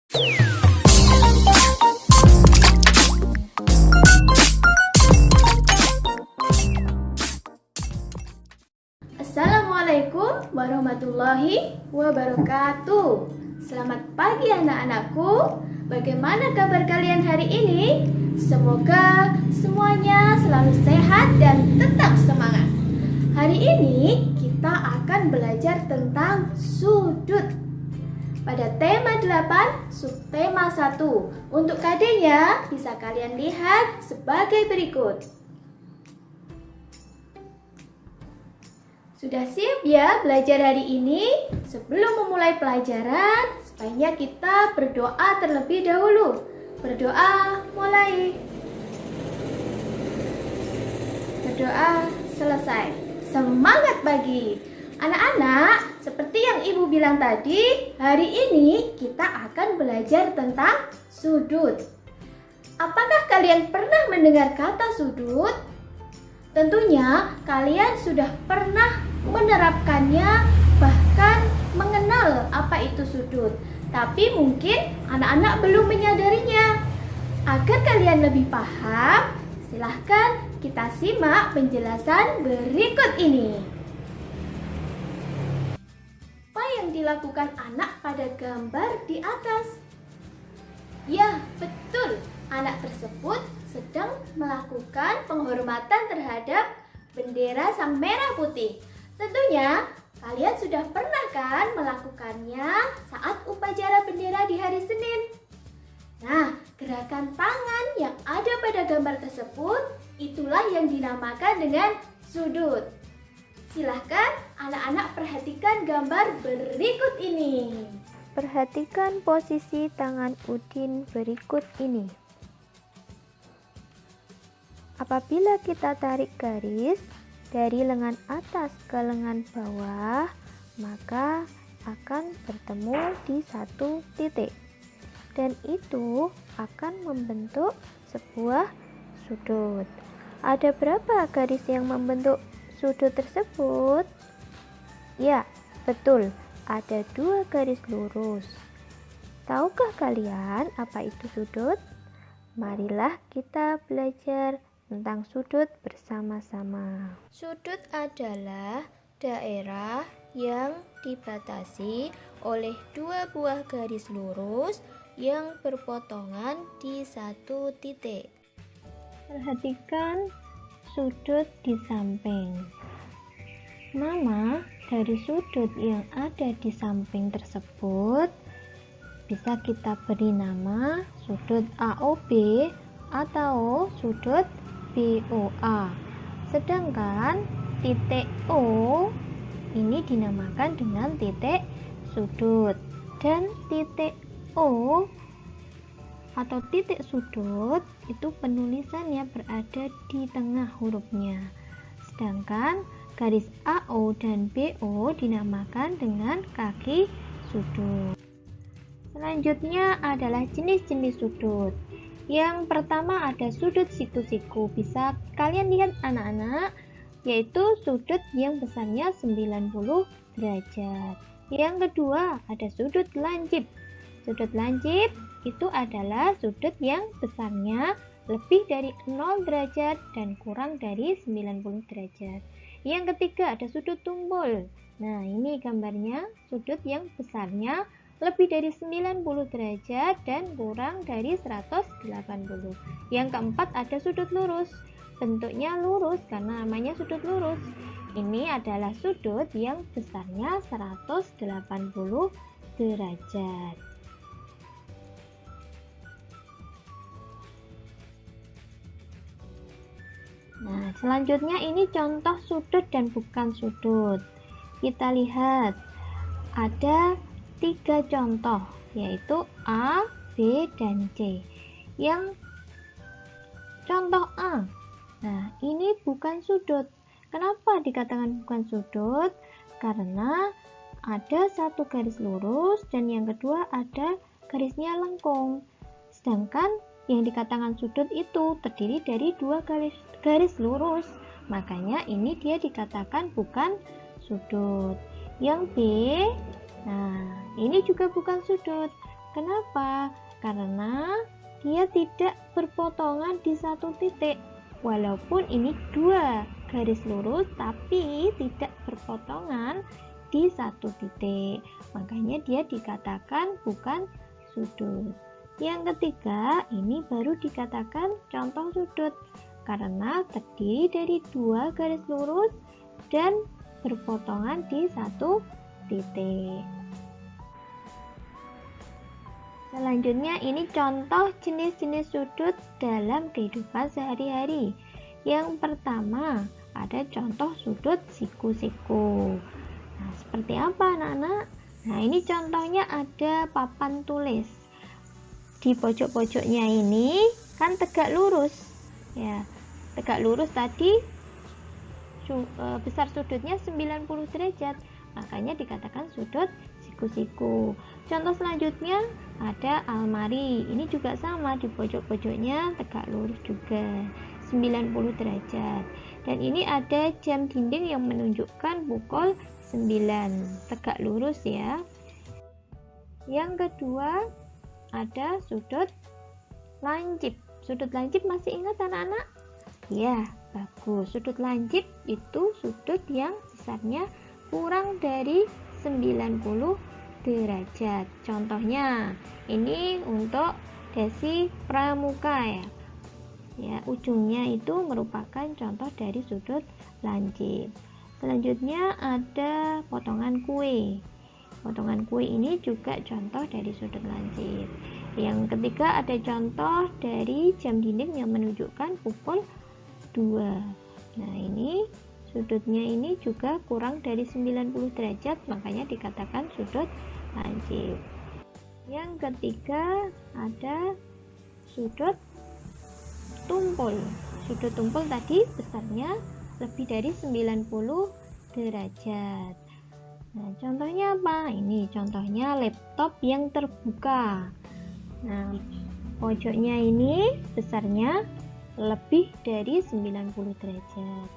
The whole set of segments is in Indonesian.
Assalamualaikum warahmatullahi wabarakatuh. Selamat pagi anak-anakku. Bagaimana kabar kalian hari ini? Semoga semuanya selalu sehat dan tetap semangat. Hari ini kita akan belajar tentang sudut. Pada tema 8, subtema 1. Untuk KD-nya bisa kalian lihat sebagai berikut. Sudah siap ya belajar hari ini? Sebelum memulai pelajaran, sebaiknya kita berdoa terlebih dahulu. Berdoa mulai. Berdoa selesai. Semangat pagi. Anak-anak, seperti yang Ibu bilang tadi, hari ini kita akan belajar tentang sudut. Apakah kalian pernah mendengar kata sudut? Tentunya kalian sudah pernah menerapkannya, bahkan mengenal apa itu sudut. Tapi mungkin anak-anak belum menyadarinya. Agar kalian lebih paham, silahkan kita simak penjelasan berikut ini. Apa yang dilakukan anak pada gambar di atas? Ya, betul. Anak tersebut sedang melakukan penghormatan terhadap bendera Sang Merah Putih. Tentunya kalian sudah pernah kan melakukannya saat upacara bendera di hari Senin. Nah, gerakan tangan yang ada pada gambar tersebut itulah yang dinamakan dengan sudut. Silahkan anak-anak perhatikan gambar berikut ini. Perhatikan posisi tangan Udin berikut ini. Apabila kita tarik garis dari lengan atas ke lengan bawah, maka akan bertemu di satu titik. Dan itu akan membentuk sebuah sudut. Ada berapa garis yang membentuk sudut tersebut? Ya, betul. Ada 2 garis lurus. Tahukah kalian apa itu sudut? Marilah kita belajar tentang sudut bersama-sama. Sudut adalah daerah yang dibatasi oleh 2 buah garis lurus yang berpotongan di satu titik. Perhatikan sudut di samping. Nama dari sudut yang ada di samping tersebut bisa kita beri nama sudut AOB atau sudut BOA. Sedangkan titik O ini dinamakan dengan titik sudut, dan titik O atau titik sudut itu penulisannya berada di tengah hurufnya. Sedangkan garis AO dan BO dinamakan dengan kaki sudut. Selanjutnya adalah jenis-jenis sudut. Yang pertama ada sudut siku-siku, bisa kalian lihat anak-anak, yaitu sudut yang besarnya 90 derajat. Yang kedua ada sudut lancip. Sudut lancip itu adalah sudut yang besarnya lebih dari 0 derajat dan kurang dari 90 derajat. Yang ketiga ada sudut tumpul. Nah, ini gambarnya sudut yang besarnya lebih dari 90 derajat dan kurang dari 180. Yang keempat ada sudut lurus. Bentuknya lurus karena namanya sudut lurus. Ini adalah sudut yang besarnya 180 derajat. Nah, selanjutnya ini contoh sudut dan bukan sudut. Kita lihat ada 3 contoh, yaitu A, B, dan C. Yang contoh A, nah ini bukan sudut. Kenapa dikatakan bukan sudut? Karena ada 1 garis lurus dan yang kedua ada garisnya lengkung. Sedangkan yang dikatakan sudut itu terdiri dari 2 garis lurus. Makanya ini dia dikatakan bukan sudut. Yang B, nah ini juga bukan sudut Kenapa? Karena dia tidak berpotongan di satu titik. Walaupun ini dua garis lurus, tapi tidak berpotongan di satu titik. Makanya dia dikatakan bukan sudut. Yang ketiga, ini baru dikatakan contoh sudut karena terdiri dari dua garis lurus dan berpotongan di satu titik. Selanjutnya ini contoh jenis-jenis sudut dalam kehidupan sehari-hari. Yang pertama ada contoh sudut siku-siku. Nah, seperti apa anak-anak? Nah, ini contohnya ada papan tulis. Di pojok-pojoknya ini kan tegak lurus. Ya, tegak lurus tadi besar sudutnya 90 derajat. Makanya dikatakan sudut siku-siku. Contoh selanjutnya ada almari. Ini juga sama, di pojok-pojoknya tegak lurus juga 90 derajat. Dan ini ada jam dinding yang menunjukkan pukul 9, tegak lurus ya. Yang kedua ada sudut lancip. Sudut lancip masih ingat anak-anak? Ya, bagus. Sudut lancip itu sudut yang besarnya kurang dari 90 derajat. Contohnya ini untuk dasi pramuka ya. Ya, ujungnya itu merupakan contoh dari sudut lancip. Selanjutnya ada potongan kue. Potongan kue ini juga contoh dari sudut lancip. Yang ketiga ada contoh dari jam dinding yang menunjukkan pukul 2. Nah, ini sudutnya ini juga kurang dari 90 derajat, makanya dikatakan sudut lancip. Yang ketiga ada sudut tumpul. Sudut tumpul tadi besarnya lebih dari 90 derajat. Nah, contohnya apa? Ini contohnya laptop yang terbuka. Nah, pojoknya ini besarnya lebih dari 90 derajat.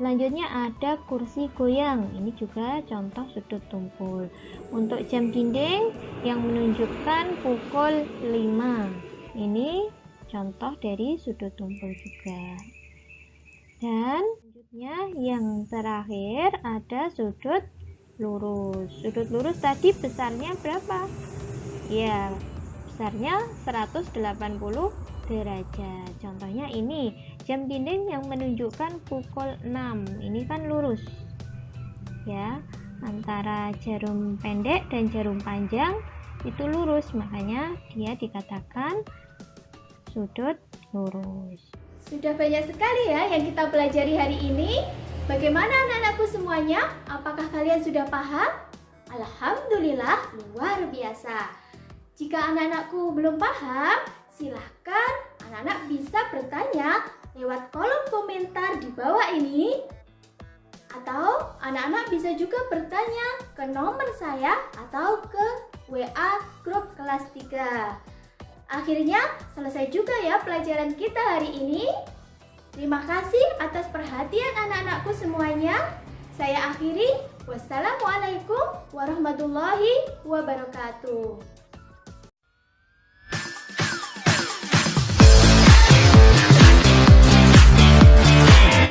Selanjutnya ada kursi goyang. Ini juga contoh sudut tumpul. Untuk jam dinding yang menunjukkan pukul 5. Ini contoh dari sudut tumpul juga. Dan selanjutnya yang terakhir ada sudut lurus. Sudut lurus tadi besarnya berapa? Ya, besarnya 180 derajat. Contohnya ini jam dinding yang menunjukkan pukul 6. Ini kan lurus ya, antara jarum pendek dan jarum panjang itu lurus, makanya dia dikatakan sudut lurus. Sudah banyak sekali ya yang kita pelajari hari ini. Bagaimana anak-anakku semuanya? Apakah kalian sudah paham? Alhamdulillah, luar biasa. Jika anak-anakku belum paham, silahkan anak-anak bisa bertanya lewat kolom komentar di bawah ini. Atau anak-anak bisa juga bertanya ke nomor saya atau ke WA grup kelas 3. Akhirnya selesai juga ya pelajaran kita hari ini. Terima kasih atas perhatian anak-anakku semuanya. Saya akhiri. Wassalamualaikum warahmatullahi wabarakatuh.